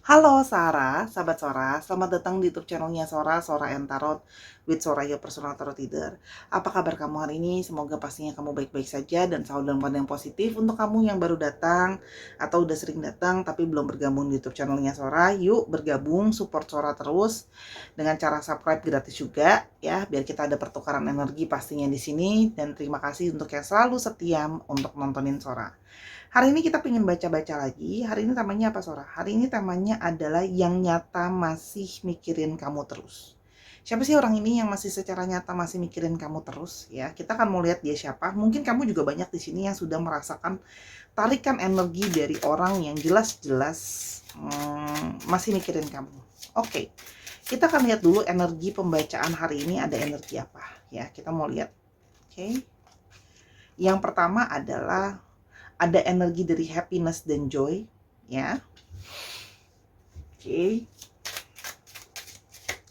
Halo Sarah, sahabat Sora, selamat datang di YouTube channelnya Sora, Sora and Tarot with Sora, your personal tarot reader. Apa kabar kamu hari ini? Semoga pastinya kamu baik-baik saja dan selalu dalam keadaan yang positif. Untuk kamu yang baru datang atau udah sering datang tapi belum bergabung di YouTube channelnya Sora, yuk bergabung, support Sora terus dengan cara subscribe gratis juga ya, biar kita ada pertukaran energi pastinya di sini. Dan terima kasih untuk yang selalu setia untuk nontonin Sora. Hari ini kita pengen baca-baca lagi. Hari ini temanya apa, Sora? Hari ini temanya adalah yang nyata masih mikirin kamu terus. Siapa sih orang ini yang masih secara nyata masih mikirin kamu terus? Ya, kita akan mau lihat dia siapa. Mungkin kamu juga banyak di sini yang sudah merasakan tarikan energi dari orang yang jelas-jelas masih mikirin kamu. Oke, kita akan lihat dulu energi pembacaan hari ini ada energi apa. Ya, kita mau lihat. Oke. Yang pertama adalah ada energi dari happiness dan joy, ya. Oke.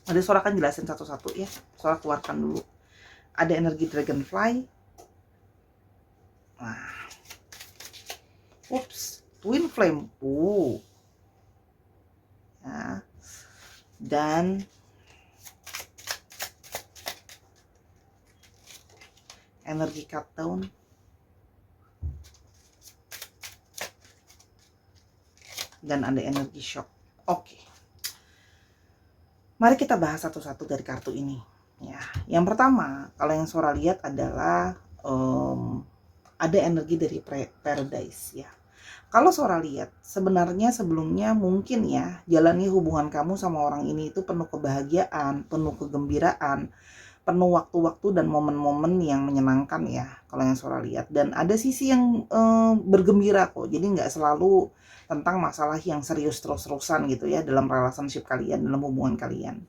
Ada Sora kan jelasin satu-satu ya. Sora keluarkan dulu. Ada energi dragonfly. Nah. Ups, twin flame. Ya. Dan energi cut down. Dan ada energi shock. Oke. Mari kita bahas satu-satu dari kartu ini. Ya, yang pertama, kalau yang Sora lihat adalah ada energi dari paradise ya. Kalau Sora lihat, sebenarnya sebelumnya mungkin ya, jalani hubungan kamu sama orang ini itu penuh kebahagiaan, penuh kegembiraan, penuh waktu-waktu dan momen-momen yang menyenangkan ya, kalau yang Sora lihat. Dan ada sisi yang bergembira kok, jadi nggak selalu tentang masalah yang serius terus-terusan gitu ya dalam relationship kalian, dalam hubungan kalian.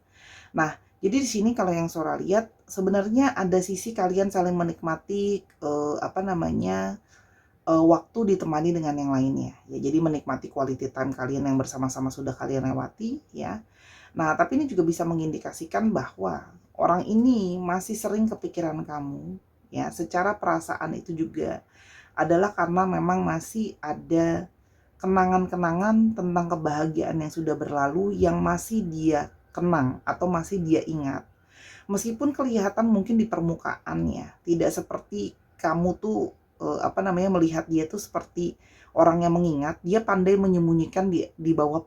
Nah, jadi di sini kalau yang Sora lihat sebenarnya ada sisi kalian saling menikmati waktu ditemani dengan yang lainnya. Ya, jadi menikmati quality time kalian yang bersama-sama sudah kalian lewati ya. Nah, tapi ini juga bisa mengindikasikan bahwa orang ini masih sering kepikiran kamu ya. Secara perasaan itu juga adalah karena memang masih ada kenangan-kenangan tentang kebahagiaan yang sudah berlalu yang masih dia kenang atau masih dia ingat. Meskipun kelihatan mungkin di permukaannya tidak seperti kamu tuh melihat dia tuh seperti orang yang mengingat, dia pandai menyembunyikan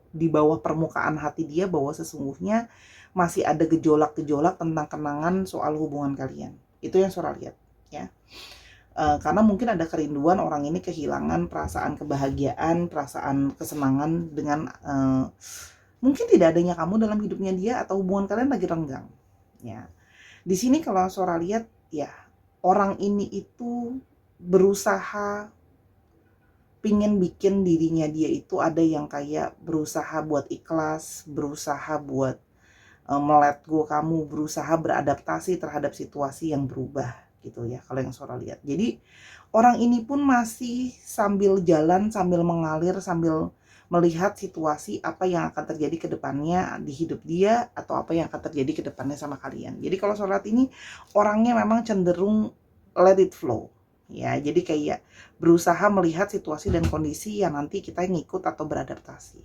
di bawah permukaan hati dia bahwa sesungguhnya masih ada gejolak-gejolak tentang kenangan soal hubungan kalian. Itu yang Sora lihat ya. Karena mungkin ada kerinduan orang ini kehilangan perasaan kebahagiaan, perasaan kesenangan dengan mungkin tidak adanya kamu dalam hidupnya dia atau hubungan kalian lagi renggang. Ya. Di sini kalau Sora lihat ya, orang ini itu berusaha pingin bikin dirinya dia itu ada yang kayak berusaha buat ikhlas, berusaha buat melet go kamu, berusaha beradaptasi terhadap situasi yang berubah gitu ya kalau yang Sora lihat. Jadi orang ini pun masih sambil jalan, sambil mengalir, sambil melihat situasi apa yang akan terjadi ke depannya di hidup dia atau apa yang akan terjadi ke depannya sama kalian. Jadi kalau Sora lihat ini orangnya memang cenderung let it flow. Ya, jadi kayak berusaha melihat situasi dan kondisi yang nanti kita ngikut atau beradaptasi.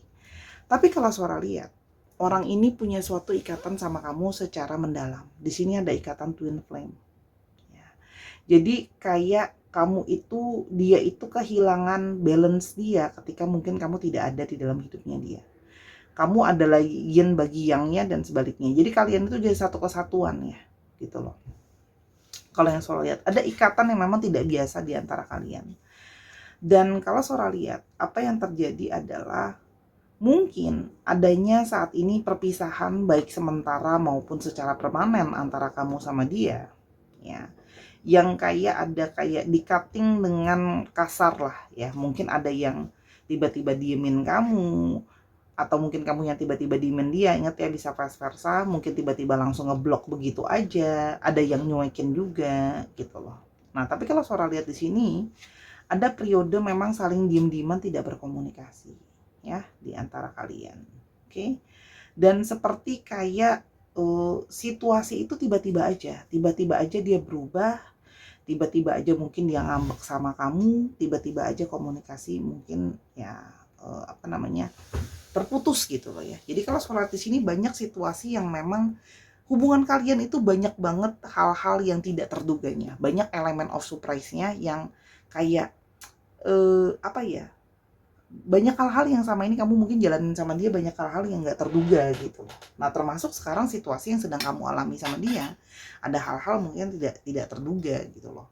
Tapi kalau Sora lihat, orang ini punya suatu ikatan sama kamu secara mendalam. Di sini ada ikatan twin flame. Ya. Jadi kayak kamu itu, dia itu kehilangan balance dia ketika mungkin kamu tidak ada di dalam hidupnya dia. Kamu adalah yin bagi yangnya dan sebaliknya. Jadi kalian itu jadi satu kesatuan ya, gitu loh. Kalau yang Sora lihat, ada ikatan yang memang tidak biasa di antara kalian. Dan kalau Sora lihat, apa yang terjadi adalah mungkin adanya saat ini perpisahan baik sementara maupun secara permanen antara kamu sama dia ya, yang kayak ada kayak di-cutting dengan kasar lah ya. Mungkin ada yang tiba-tiba diemin kamu, atau mungkin kamu yang tiba-tiba diemin dia. Ingat ya, bisa vice versa, mungkin tiba-tiba langsung ngeblok begitu aja, ada yang nyuekin juga gitu loh. Nah, tapi kalau Sora lihat di sini ada periode memang saling diem-dieman tidak berkomunikasi ya di antara kalian. Oke. Dan seperti kayak situasi itu tiba-tiba aja dia berubah, tiba-tiba aja mungkin dia ngambek sama kamu, tiba-tiba aja komunikasi mungkin ya terputus gitu loh ya. Jadi kalau sholat di sini banyak situasi yang memang hubungan kalian itu banyak banget hal-hal yang tidak terduganya, banyak elemen of surprise-nya yang kayak banyak hal-hal yang sama ini kamu mungkin jalanin sama dia, banyak hal-hal yang nggak terduga gitu. Nah termasuk sekarang situasi yang sedang kamu alami sama dia, ada hal-hal mungkin tidak terduga gitu loh.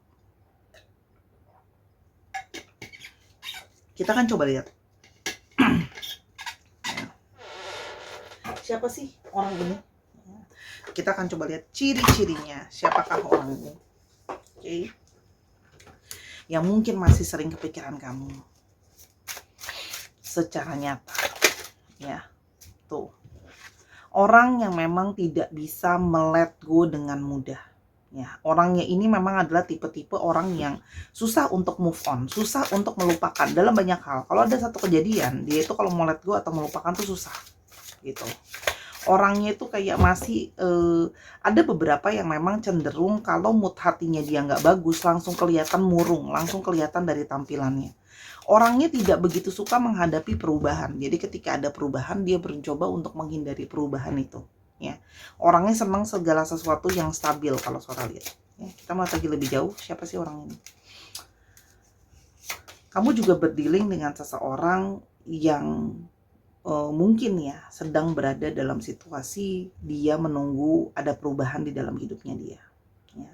Kita kan coba lihat siapa sih orang ini. Kita akan coba lihat ciri-cirinya, siapakah orang ini. Oke. Yang mungkin masih sering kepikiran kamu secara nyata ya. Tuh, orang yang memang tidak bisa let go dengan mudah ya. Orangnya ini memang adalah tipe-tipe orang yang susah untuk move on, susah untuk melupakan dalam banyak hal. Kalau ada satu kejadian, dia itu kalau mau let go atau melupakan tuh susah gitu. Orangnya itu kayak masih ada beberapa yang memang cenderung kalau mood hatinya dia nggak bagus langsung kelihatan murung, langsung kelihatan dari tampilannya. Orangnya tidak begitu suka menghadapi perubahan. Jadi ketika ada perubahan dia mencoba untuk menghindari perubahan itu. Ya, orangnya senang segala sesuatu yang stabil kalau Sora lihat. Ya, kita mau lagi lebih jauh, siapa sih orang ini? Kamu juga berdealing dengan seseorang yang mungkin ya sedang berada dalam situasi dia menunggu ada perubahan di dalam hidupnya dia. Ya,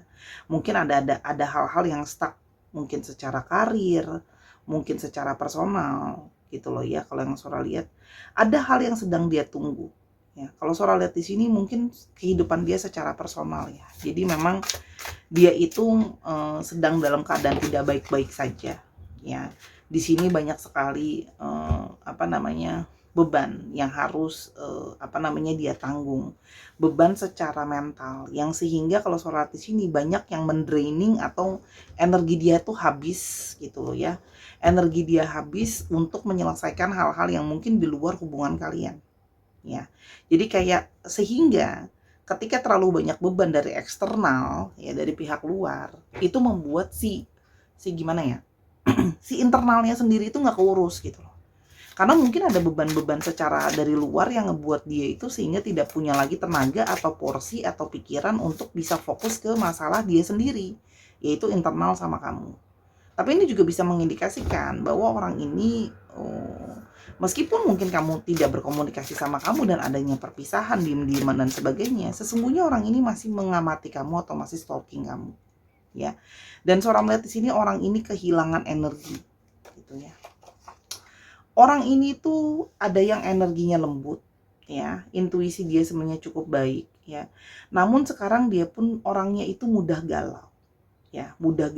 mungkin ada hal-hal yang stuck, mungkin secara karir, mungkin secara personal gitu loh ya. Kalau yang Sora lihat ada hal yang sedang dia tunggu ya. Kalau Sora lihat di sini mungkin kehidupan dia secara personal ya. Jadi memang dia itu sedang dalam keadaan tidak baik-baik saja ya. Di sini banyak sekali beban yang harus dia tanggung, beban secara mental yang sehingga kalau Sora di sini banyak yang mendraining atau energi dia tuh habis gitu loh ya. Energi dia habis untuk menyelesaikan hal-hal yang mungkin di luar hubungan kalian ya. Jadi kayak sehingga ketika terlalu banyak beban dari eksternal ya, dari pihak luar, itu membuat si gimana ya si internalnya sendiri itu nggak keurus gitu loh. Karena mungkin ada beban-beban secara dari luar yang ngebuat dia itu sehingga tidak punya lagi tenaga atau porsi atau pikiran untuk bisa fokus ke masalah dia sendiri, yaitu internal sama kamu. Tapi ini juga bisa mengindikasikan bahwa orang ini meskipun mungkin kamu tidak berkomunikasi sama kamu dan adanya perpisahan, diem-dieman dan sebagainya, sesungguhnya orang ini masih mengamati kamu atau masih stalking kamu ya. Dan Sora melihat di sini orang ini kehilangan energi gitu ya. Orang ini tuh ada yang energinya lembut ya, intuisi dia sebenarnya cukup baik ya. Namun sekarang dia pun orangnya itu mudah galau ya, mudah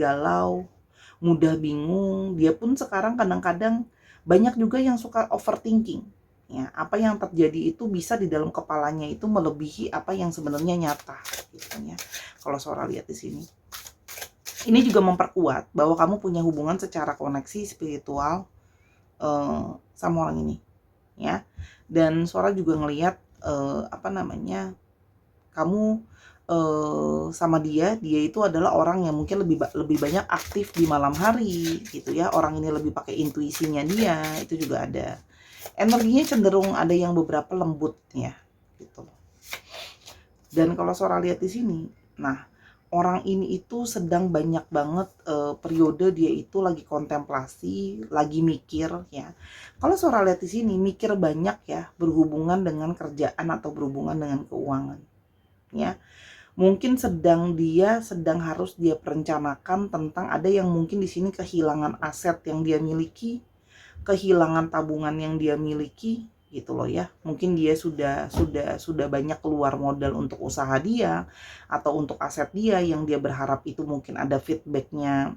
bingung. Dia pun sekarang kadang-kadang banyak juga yang suka overthinking ya. Apa yang terjadi itu bisa di dalam kepalanya itu melebihi apa yang sebenarnya nyata gitu ya. Kalau Sora lihat di sini, ini juga memperkuat bahwa kamu punya hubungan secara koneksi spiritual sama orang ini ya. Dan Sora juga ngelihat kamu sama dia itu adalah orang yang mungkin lebih banyak aktif di malam hari gitu ya. Orang ini lebih pakai intuisinya dia, itu juga ada. Energinya cenderung ada yang beberapa lembut ya gitu. Dan kalau Sora lihat di sini, nah orang ini itu sedang banyak banget periode dia itu lagi kontemplasi, lagi mikir ya. Kalau Sora lihat di sini mikir banyak ya, berhubungan dengan kerjaan atau berhubungan dengan keuangan ya. Mungkin sedang harus dia perencanakan tentang ada yang mungkin di sini kehilangan aset yang dia miliki, kehilangan tabungan yang dia miliki gitu loh ya. Mungkin dia sudah banyak keluar modal untuk usaha dia atau untuk aset dia yang dia berharap itu mungkin ada feedbacknya,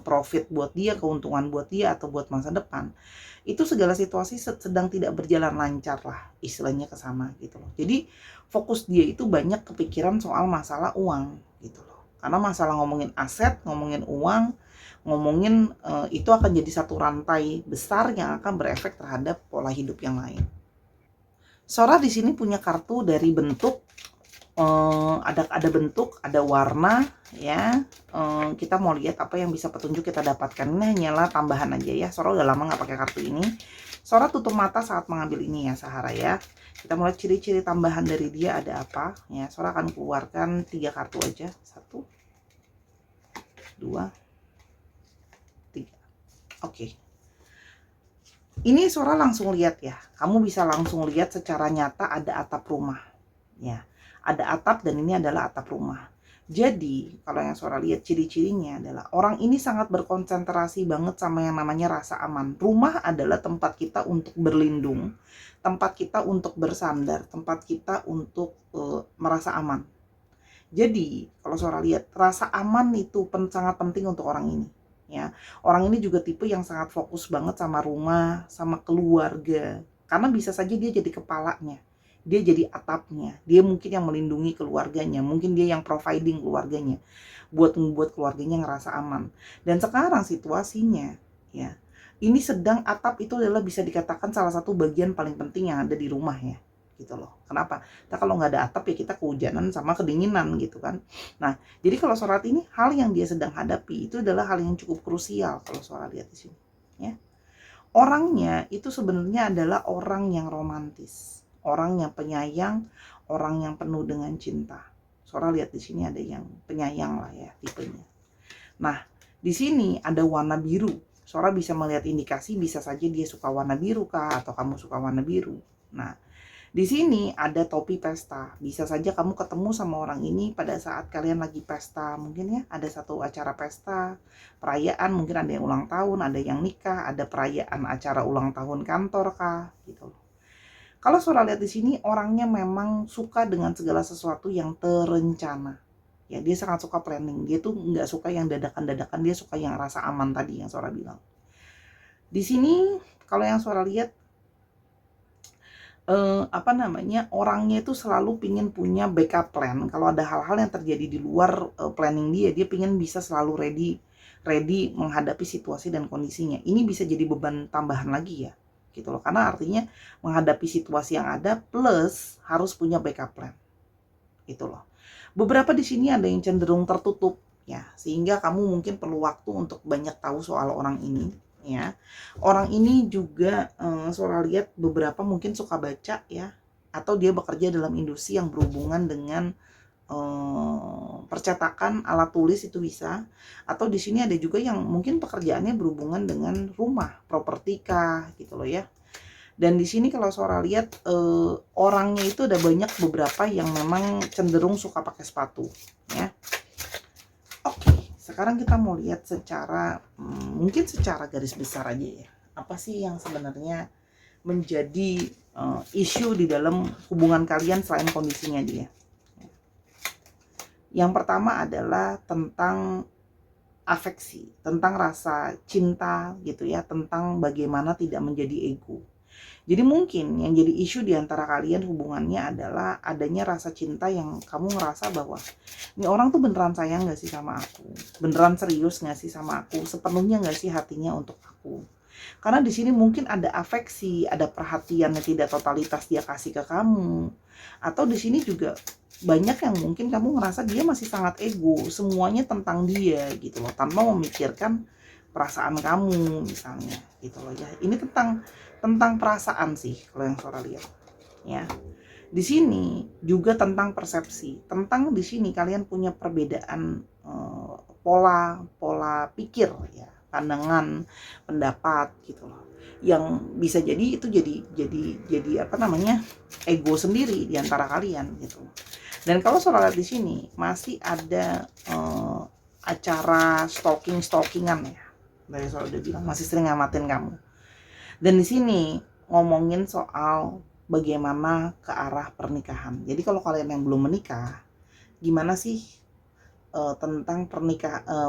profit buat dia, keuntungan buat dia atau buat masa depan. Itu segala situasi sedang tidak berjalan lancar lah istilahnya ke sana gitu loh. Jadi fokus dia itu banyak kepikiran soal masalah uang gitu loh. Karena masalah ngomongin aset, ngomongin uang, ngomongin itu akan jadi satu rantai besar yang akan berefek terhadap pola hidup yang lain. Sora di sini punya kartu dari bentuk ada bentuk, ada warna ya. Kita mau lihat apa yang bisa petunjuk kita dapatkan. Ini hanyalah tambahan aja ya. Sora udah lama nggak pakai kartu ini. Sora tutup mata saat mengambil ini ya Sahara ya. Kita mulai ciri-ciri tambahan dari dia ada apa ya. Sora akan keluarkan 3 kartu aja. 1, 2, 3. Oke. Ini Sora langsung lihat ya. Kamu bisa langsung lihat secara nyata ada atap rumah ya. Ada atap dan ini adalah atap rumah. Jadi kalau yang Sora lihat ciri-cirinya adalah orang ini sangat berkonsentrasi banget sama yang namanya rasa aman. Rumah adalah tempat kita untuk berlindung, tempat kita untuk bersandar, tempat kita untuk merasa aman. Jadi kalau Sora lihat rasa aman itu sangat penting untuk orang ini ya. Orang ini juga tipe yang sangat fokus banget sama rumah, sama keluarga. Karena bisa saja dia jadi kepalanya, dia jadi atapnya, dia mungkin yang melindungi keluarganya, mungkin dia yang providing keluarganya, buat membuat keluarganya ngerasa aman. Dan sekarang situasinya ya, ini sedang atap itu adalah bisa dikatakan salah satu bagian paling penting yang ada di rumah ya, gitu loh. Kenapa? Nah, kalau nggak ada atap ya kita kehujanan sama kedinginan gitu kan. Nah, jadi kalau Sora ini hal yang dia sedang hadapi itu adalah hal yang cukup krusial kalau Sora lihat di sini ya. Orangnya itu sebenarnya adalah orang yang romantis, orang yang penyayang, orang yang penuh dengan cinta. Sora lihat di sini ada yang penyayang lah ya tipenya. Nah, di sini ada warna biru. Sora bisa melihat indikasi bisa saja dia suka warna biru kah atau kamu suka warna biru. Nah, di sini ada topi pesta. Bisa saja kamu ketemu sama orang ini pada saat kalian lagi pesta. Mungkin ya ada satu acara pesta, perayaan, mungkin ada yang ulang tahun, ada yang nikah, ada perayaan acara ulang tahun kantor kah gitu. Kalau Sora lihat di sini orangnya memang suka dengan segala sesuatu yang terencana. Ya, dia sangat suka planning. Dia tuh nggak suka yang dadakan-dadakan, dia suka yang rasa aman tadi yang Sora bilang. Di sini kalau yang Sora lihat orangnya itu selalu pingin punya backup plan. Kalau ada hal-hal yang terjadi di luar planning dia pingin bisa selalu ready menghadapi situasi dan kondisinya. Ini bisa jadi beban tambahan lagi ya, gitu loh. Karena artinya menghadapi situasi yang ada plus harus punya backup plan, gitu loh. Beberapa di sini ada yang cenderung tertutup ya, sehingga kamu mungkin perlu waktu untuk banyak tahu soal orang ini. Ya, orang ini juga Sora lihat beberapa mungkin suka baca ya, atau dia bekerja dalam industri yang berhubungan dengan percetakan alat tulis itu bisa, atau di sini ada juga yang mungkin pekerjaannya berhubungan dengan rumah, properti kah gitu loh ya. Dan di sini kalau Sora lihat orangnya itu ada banyak beberapa yang memang cenderung suka pakai sepatu ya. Sekarang kita mau lihat secara mungkin secara garis besar aja ya. Apa sih yang sebenarnya menjadi isu di dalam hubungan kalian selain kondisinya dia. Yang pertama adalah tentang afeksi, tentang rasa cinta gitu ya, tentang bagaimana tidak menjadi ego. Jadi mungkin yang jadi isu di antara kalian hubungannya adalah adanya rasa cinta yang kamu ngerasa bahwa ini orang tuh beneran sayang gak sih sama aku? Beneran serius gak sih sama aku? Sepenuhnya gak sih hatinya untuk aku? Karena di sini mungkin ada afeksi, ada perhatian yang tidak totalitas dia kasih ke kamu. Atau di sini juga banyak yang mungkin kamu ngerasa dia masih sangat ego, semuanya tentang dia gitu loh, tanpa memikirkan perasaan kamu misalnya gitu loh ya. Ini tentang perasaan sih kalau yang Sora lihat ya. Di sini juga tentang persepsi, tentang di sini kalian punya perbedaan pola pikir ya, pandangan, pendapat gitu loh. Yang bisa jadi itu jadi ego sendiri di antara kalian gitu. Dan kalau Sora lihat di sini masih ada acara stalkingan ya. Dari Sora udah bilang masih sering ngamatin kamu. Dan di sini ngomongin soal bagaimana ke arah pernikahan. Jadi kalau kalian yang belum menikah, gimana sih tentang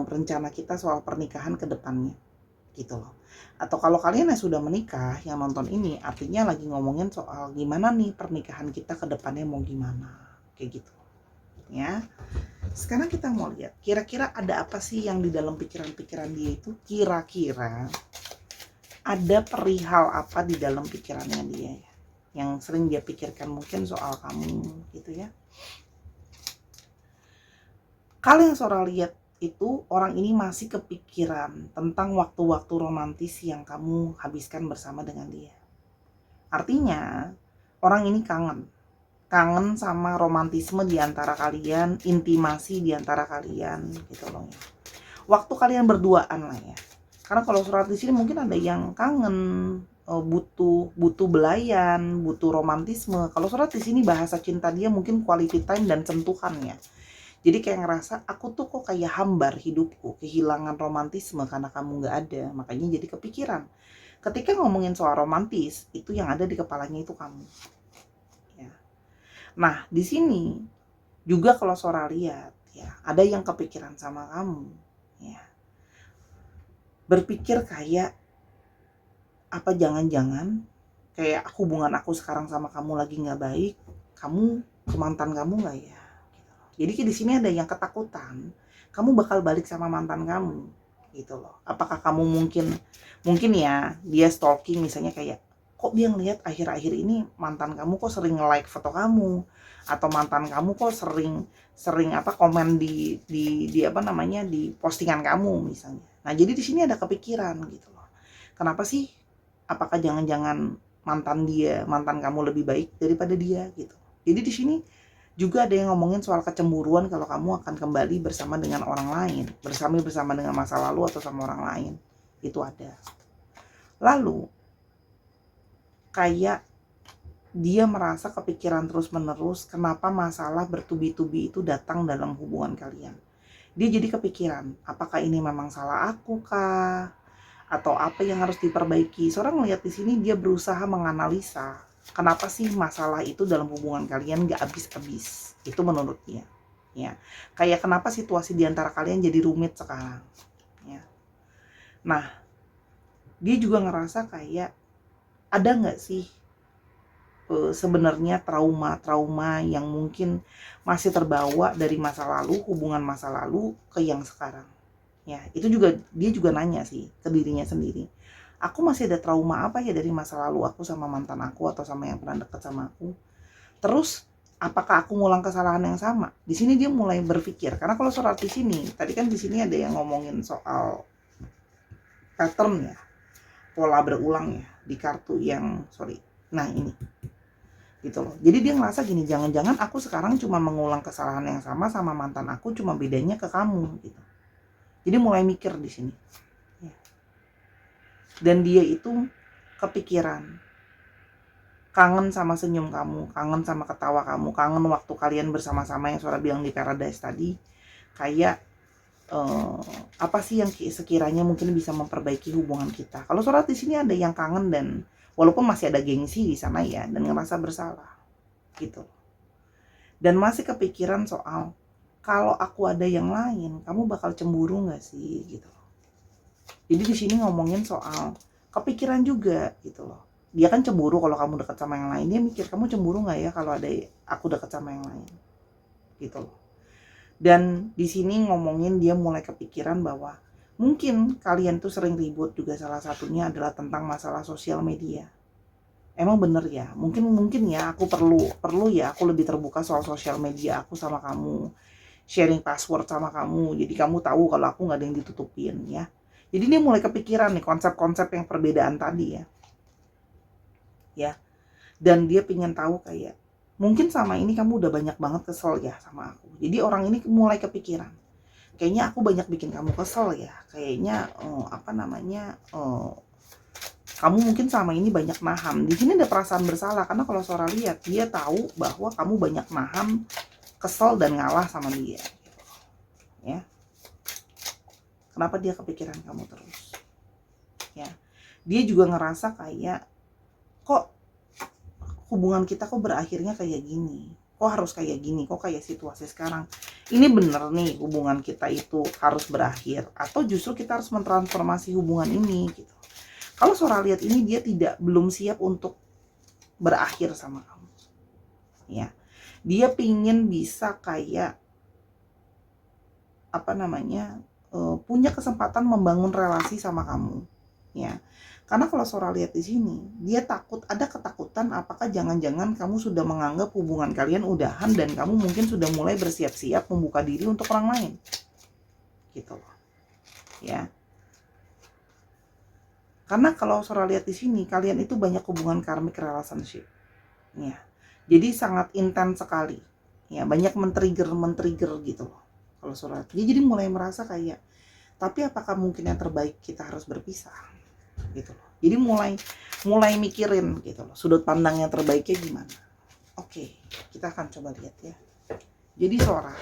rencana kita soal pernikahan ke depannya gitu loh. Atau kalau kalian yang sudah menikah yang nonton ini, artinya lagi ngomongin soal gimana nih pernikahan kita ke depannya mau gimana, kayak gitu ya. Sekarang kita mau lihat kira-kira ada apa sih yang di dalam pikiran-pikiran dia itu, kira-kira ada perihal apa di dalam pikirannya dia ya, yang sering dia pikirkan mungkin soal kamu gitu ya. Kalau yang Sora lihat itu orang ini masih kepikiran tentang waktu-waktu romantis yang kamu habiskan bersama dengan dia. Artinya orang ini kangen sama romantisme di antara kalian, intimasi di antara kalian gitu loh ya. Waktu kalian berduaan lah ya. Karena kalau surat di sini mungkin ada yang kangen, butuh belayan, butuh romantisme. Kalau surat di sini bahasa cinta dia mungkin quality time dan sentuhan ya. Jadi kayak ngerasa aku tuh kok kayak hambar hidupku, kehilangan romantisme karena kamu nggak ada, makanya jadi kepikiran. Ketika ngomongin soal romantis, itu yang ada di kepalanya itu kamu. Ya. Nah, di sini juga kalau Sora lihat ya, ada yang kepikiran sama kamu. Ya. Berpikir kayak apa jangan-jangan kayak hubungan aku sekarang sama kamu lagi nggak baik, kamu ke mantan kamu nggak ya? Jadi di sini ada yang ketakutan, kamu bakal balik sama mantan kamu, gitu loh. Apakah kamu mungkin ya dia stalking misalnya kayak kok dia ngelihat akhir-akhir ini mantan kamu kok sering nge-like foto kamu, atau mantan kamu kok sering apa komen di apa namanya di postingan kamu misalnya. Nah jadi di sini ada kepikiran gitu loh. Kenapa sih? Apakah jangan-jangan mantan kamu lebih baik daripada dia gitu. Jadi di sini juga ada yang ngomongin soal kecemburuan kalau kamu akan kembali bersama dengan orang lain, bersama dengan masa lalu atau sama orang lain. Itu ada. Lalu kayak dia merasa kepikiran terus-menerus kenapa masalah bertubi-tubi itu datang dalam hubungan kalian. Dia jadi kepikiran, apakah ini memang salah aku kah? Atau apa yang harus diperbaiki? Seorang melihat di sini dia berusaha menganalisa kenapa sih masalah itu dalam hubungan kalian gak habis-habis. Itu menurut dia. Ya. Kayak kenapa situasi di antara kalian jadi rumit sekarang. Ya. Nah, dia juga ngerasa kayak ada nggak sih sebenarnya trauma-trauma yang mungkin masih terbawa dari masa lalu, hubungan masa lalu ke yang sekarang. Ya, itu juga dia juga nanya sih ke dirinya sendiri. Aku masih ada trauma apa ya dari masa lalu aku sama mantan aku atau sama yang pernah deket sama aku? Terus apakah aku ngulang kesalahan yang sama? Di sini dia mulai berpikir karena kalau surat di sini, tadi kan di sini ada yang ngomongin soal pattern ya, pola berulang ya di kartu yang Nah, ini gitu loh. Jadi dia ngerasa gini, jangan-jangan aku sekarang cuma mengulang kesalahan yang sama mantan aku, cuma bedanya ke kamu gitu. Jadi mulai mikir di sini. Ya. Dan dia itu kepikiran, kangen sama senyum kamu, kangen sama ketawa kamu, kangen waktu kalian bersama-sama yang Sora bilang di Paradise tadi. Kayak apa sih yang sekiranya mungkin bisa memperbaiki hubungan kita. Kalau Sora di sini ada yang kangen dan walaupun masih ada gengsi di sana ya dan ngerasa bersalah gitu. Dan masih kepikiran soal kalau aku ada yang lain, kamu bakal cemburu nggak sih gitu. Jadi di sini ngomongin soal kepikiran juga gitu loh. Dia kan cemburu kalau kamu dekat sama yang lain. Dia mikir kamu cemburu nggak ya kalau ada aku dekat sama yang lain gitu loh. Dan di sini ngomongin dia mulai kepikiran bahwa mungkin kalian tuh sering ribut juga salah satunya adalah tentang masalah sosial media. Emang bener ya, mungkin ya aku perlu ya aku lebih terbuka soal sosial media aku sama kamu, sharing password sama kamu, jadi kamu tahu kalau aku nggak ada yang ditutupin ya. Jadi dia mulai kepikiran nih konsep-konsep yang perbedaan tadi ya. Dan dia pengen tahu kayak mungkin sama ini kamu udah banyak banget kesel ya sama aku. Jadi orang ini mulai kepikiran, kayaknya aku banyak bikin kamu kesel ya, kayaknya kamu mungkin sama ini banyak nahan. Di sini ada perasaan bersalah karena kalau Sora lihat dia tahu bahwa kamu banyak nahan, kesel dan ngalah sama dia. Ya. Kenapa dia kepikiran kamu terus? Ya. Dia juga ngerasa kayak kok hubungan kita kok berakhirnya kayak gini. Kok harus kayak gini? Kok kayak situasi sekarang? Ini bener nih hubungan kita itu harus berakhir atau justru kita harus mentransformasi hubungan ini gitu. Kalau Sora lihat ini dia belum siap untuk berakhir sama kamu. Ya. Dia pingin bisa kayak punya kesempatan membangun relasi sama kamu. ya. Karena kalau Sora lihat di sini, dia takut, ada ketakutan apakah jangan-jangan kamu sudah menganggap hubungan kalian udahan dan kamu mungkin sudah mulai bersiap-siap membuka diri untuk orang lain. Gitu loh. Ya. Karena kalau Sora lihat di sini, kalian itu banyak hubungan karmic relationship. Ya. Jadi sangat intens sekali. Ya, banyak men-trigger gitu loh. Kalau Sora, dia jadi mulai merasa kayak, tapi apakah mungkin yang terbaik kita harus berpisah? Gitu loh. Jadi mulai mikirin gitu loh, sudut pandang yang terbaiknya gimana. Oke, kita akan coba lihat ya. Jadi Sora,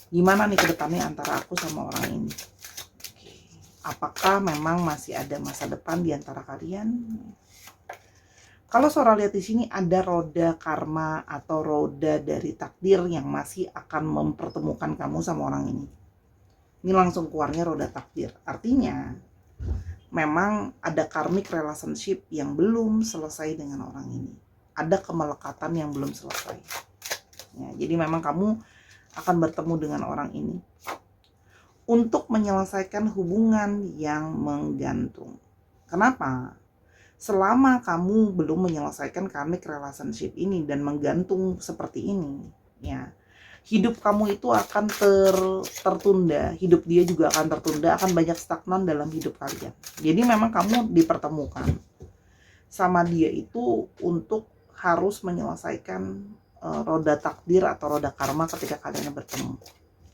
gimana nih kedepannya antara aku sama orang ini? Oke. Apakah memang masih ada masa depan di antara kalian? Kalau Sora lihat di sini ada roda karma atau roda dari takdir yang masih akan mempertemukan kamu sama orang ini. Ini langsung keluarnya roda takdir. Artinya memang ada karmic relationship yang belum selesai dengan orang ini. Ada kemelekatan yang belum selesai. Ya, jadi memang kamu akan bertemu dengan orang ini untuk menyelesaikan hubungan yang menggantung. Kenapa? Selama kamu belum menyelesaikan karmic relationship ini dan menggantung seperti ini, ya, hidup kamu itu akan tertunda, hidup dia juga akan tertunda, akan banyak stagnan dalam hidup kalian. Jadi memang kamu dipertemukan sama dia itu untuk harus menyelesaikan roda takdir atau roda karma ketika kalian bertemu,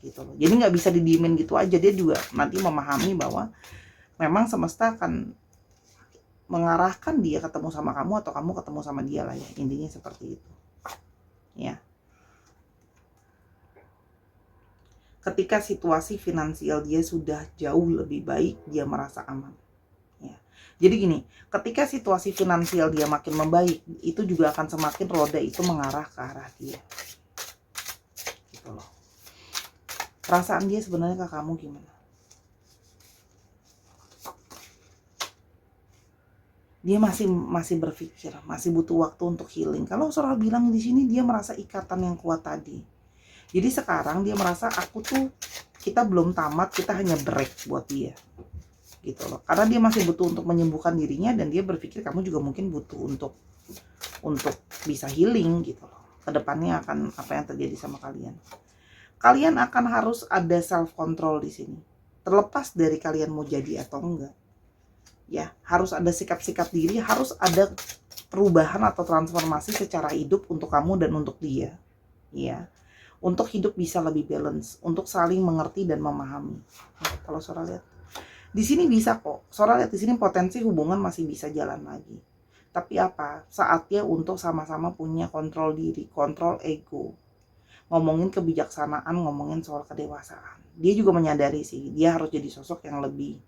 gitu loh. Jadi nggak bisa didiemin gitu aja, dia juga nanti memahami bahwa memang semesta akan mengarahkan dia ketemu sama kamu atau kamu ketemu sama dia lah ya, intinya seperti itu ya. Ketika situasi finansial dia sudah jauh lebih baik, dia merasa aman ya. Jadi gini, ketika situasi finansial dia makin membaik, itu juga akan semakin roda itu mengarah ke arah dia, gitu loh. Perasaan dia sebenarnya ke kamu gimana? Dia masih berpikir, masih butuh waktu untuk healing. Kalau Sora bilang di sini dia merasa ikatan yang kuat tadi. Jadi sekarang dia merasa kita belum tamat, kita hanya break buat dia. Gitu loh. Karena dia masih butuh untuk menyembuhkan dirinya dan dia berpikir kamu juga mungkin butuh untuk bisa healing gitu loh. Kedepannya akan apa yang terjadi sama kalian. Kalian akan harus ada self control di sini. Terlepas dari kalian mau jadi atau enggak. Ya, harus ada sikap-sikap diri, harus ada perubahan atau transformasi secara hidup untuk kamu dan untuk dia. Ya. Untuk hidup bisa lebih balance, untuk saling mengerti dan memahami. Nah, kalau Sora lihat di sini bisa kok. Sora lihat di sini potensi hubungan masih bisa jalan lagi. Tapi apa? Saatnya untuk sama-sama punya kontrol diri, kontrol ego. Ngomongin kebijaksanaan, ngomongin soal kedewasaan. Dia juga menyadari sih, dia harus jadi sosok yang lebih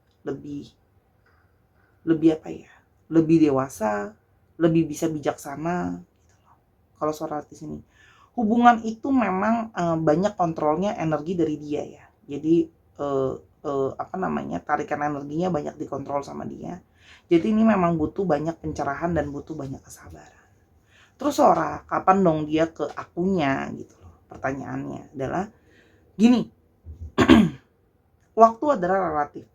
apa ya? Lebih dewasa, lebih bisa bijaksana gitu loh. Kalau Sora lihat di sini. Hubungan itu memang banyak kontrolnya energi dari dia ya. Jadi tarikan energinya banyak dikontrol sama dia. Jadi ini memang butuh banyak pencerahan dan butuh banyak kesabaran. Terus Sora, kapan dong dia ke akunya gitu loh. Pertanyaannya adalah gini. Waktu adalah relatif.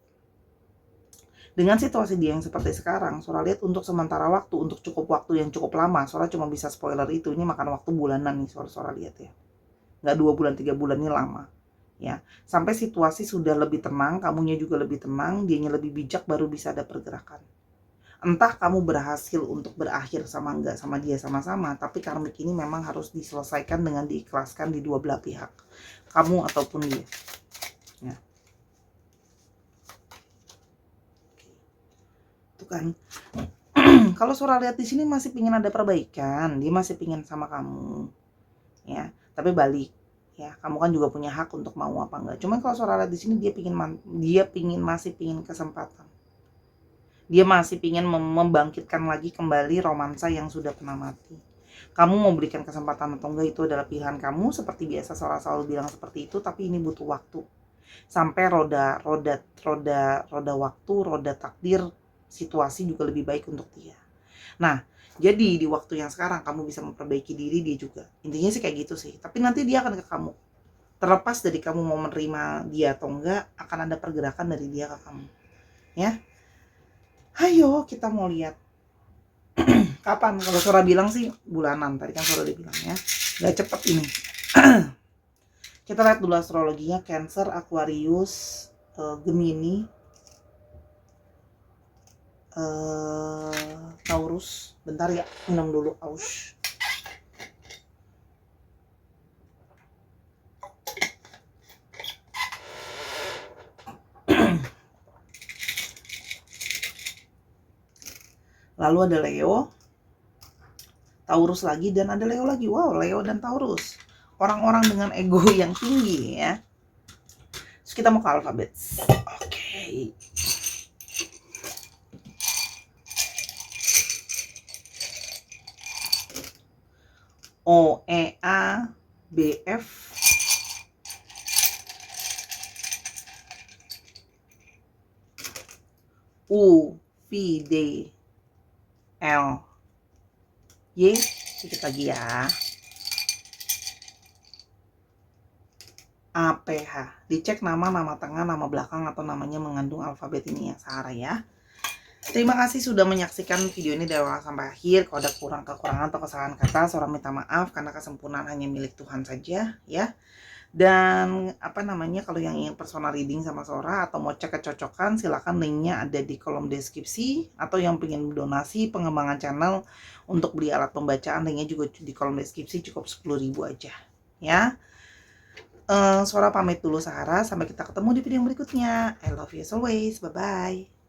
Dengan situasi dia yang seperti sekarang, Sora lihat untuk sementara waktu, untuk cukup waktu yang cukup lama, Sora cuma bisa spoiler itu, ini makan waktu bulanan nih Sora lihat ya. Nggak 2 bulan, 3 bulan, ini lama. Ya, sampai situasi sudah lebih tenang, kamunya juga lebih tenang, dianya lebih bijak, baru bisa ada pergerakan. Entah kamu berhasil untuk berakhir sama enggak sama dia sama-sama, tapi karmik ini memang harus diselesaikan dengan diikhlaskan di dua belah pihak, kamu ataupun dia. Ya. Itu kan. Kalau Sora lihat di sini masih pingin ada perbaikan, dia masih pingin sama kamu. Ya, tapi balik. Ya, kamu kan juga punya hak untuk mau apa enggak. Cuman kalau Sora lihat di sini masih pingin kesempatan. Dia masih pingin membangkitkan lagi kembali romansa yang sudah pernah mati. Kamu mau berikan kesempatan atau enggak itu adalah pilihan kamu. Seperti biasa Sora selalu bilang seperti itu, tapi ini butuh waktu. Sampai roda waktu, roda takdir, situasi juga lebih baik untuk dia. Nah, jadi di waktu yang sekarang kamu bisa memperbaiki diri, dia juga. Intinya sih kayak gitu sih. Tapi nanti dia akan ke kamu. Terlepas dari kamu mau menerima dia atau enggak, akan ada pergerakan dari dia ke kamu. Ya. Ayo kita mau lihat kapan. Kalau Sora bilang sih bulanan, tadi kan Sora dibilang ya, nggak cepet ini. Kita lihat dulu astrologinya, Cancer, Aquarius, Gemini, Taurus. Bentar ya, minum dulu, aus. Lalu ada Leo, Taurus lagi, dan ada Leo lagi. Wow, Leo dan Taurus. Orang-orang dengan ego yang tinggi ya. Terus kita mau ke alfabet. Oke. O, E, A, B, F, U, V, D, L, Y. Sedikit lagi ya. A, P, H. Dicek nama tengah, nama belakang, atau namanya mengandung alfabet ini ya, Sarah ya. Terima kasih sudah menyaksikan video ini dari awal sampai akhir. Kalau ada kekurangan atau kesalahan kata, Sora minta maaf karena kesempurnaan hanya milik Tuhan saja ya. Dan kalau yang ingin personal reading sama Sora atau mau cek kecocokan, silakan linknya ada di kolom deskripsi. Atau yang ingin donasi pengembangan channel untuk beli alat pembacaan, linknya juga di kolom deskripsi, cukup 10.000 aja ya. Sora pamit dulu Sahara, sampai kita ketemu di video yang berikutnya. I love you as always, bye bye.